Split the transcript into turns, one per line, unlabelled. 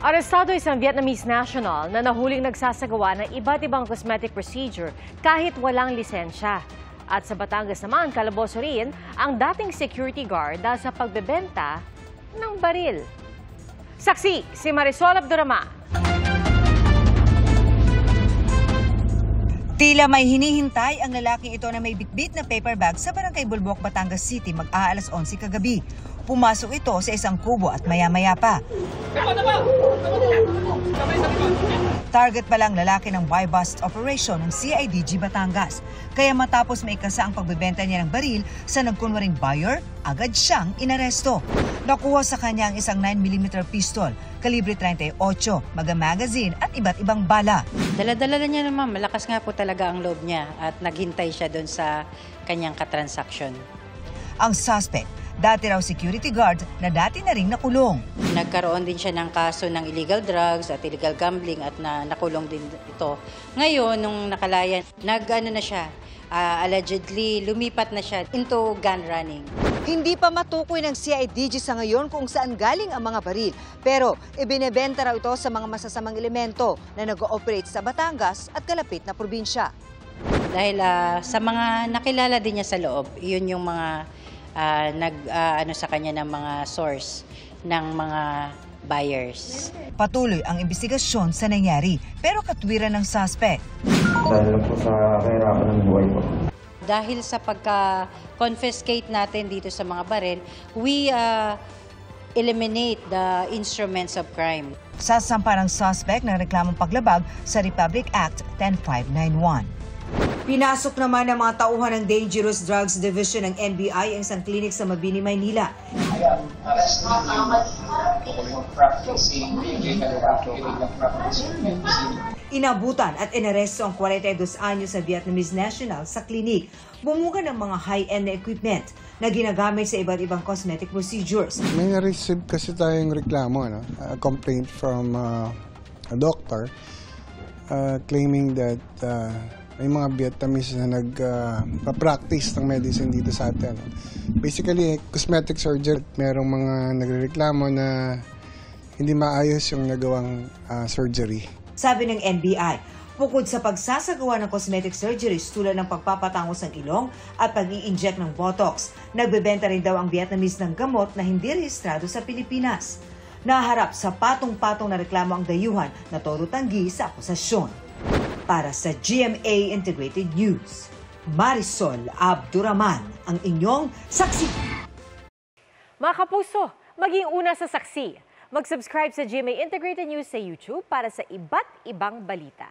Arestado isang Vietnamese national na nahuling nagsasagawa ng iba't ibang cosmetic procedure kahit walang lisensya. At sa Batangas naman, kalaboso rin ang dating security guard dahil sa pagbebenta ng baril. Saksi, si Marisol Abdurama.
Tila may hinihintay ang lalaking ito na may bitbit na paper bag sa Barangay Bulbok, Batangas City mag-aalas 11 kagabi. Pumasok ito sa isang kubo at maya-maya pa. Target pa lang lalaki ng buy-bust operation ng CIDG Batangas. Kaya matapos maikasa ang pagbebenta niya ng baril sa nagkunwaring buyer, agad siyang inaresto. Nakuha sa kanya ang isang 9mm pistol, kalibre 38, magazine at iba't ibang bala.
Dala-dala niya naman, malakas nga po talaga ang loob niya at naghintay siya doon sa kanyang katransaksyon.
Ang suspect, dati raw security guard na dati na ring nakulong.
Nagkaroon din siya ng kaso ng illegal drugs at illegal gambling at nakulong din ito. Ngayon, nung nakalayan, allegedly lumipat na siya into gun running.
Hindi pa matukoy ng CIDG sa ngayon kung saan galing ang mga baril. Pero ibinebenta raw ito sa mga masasamang elemento na nag-ooperate sa Batangas at kalapit na probinsya.
Dahil sa mga nakilala din niya sa loob, yun yung mga sa kanya ng mga source ng mga buyers.
Patuloy ang investigasyon sa nangyari, pero katwiran ng suspect.
Dahil lang po sa kahirapan ng buhay ko.
Dahil sa pagka-confiscate natin dito sa mga baril, we eliminate the instruments of crime.
Sasampa ng suspect ng reklamong paglabag sa Republic Act 10591. Pinasok naman ng mga tauhan ng Dangerous Drugs Division ng NBI ang isang klinik sa Mabini, Maynila. Inabutan at inaresto ang 42 anyos na Vietnamese national sa klinik. Bumuga ng mga high-end na equipment na ginagamit sa iba't ibang cosmetic procedures.
May na-receive kasi tayong reklamo, a complaint from a doctor claiming that may mga Vietnamese na nag-practice ng medicine dito sa atin. Basically, cosmetic surgery. Merong mga nagrereklamo na hindi maayos yung nagawang surgery.
Sabi ng NBI, bukod sa pagsasagawa ng cosmetic surgeries tulad ng pagpapatangos ng ilong at pag-i-inject ng botox, nagbebenta rin daw ang Vietnamese ng gamot na hindi rehistrado sa Pilipinas. Naharap sa patong-patong na reklamo ang dayuhan na todo tanggi sa akusasyon. Para sa GMA Integrated News, Marisol Abdurama ang inyong saksi.
Mga kapuso, maging una sa saksi. Mag-subscribe sa GMA Integrated News sa YouTube para sa iba't ibang balita.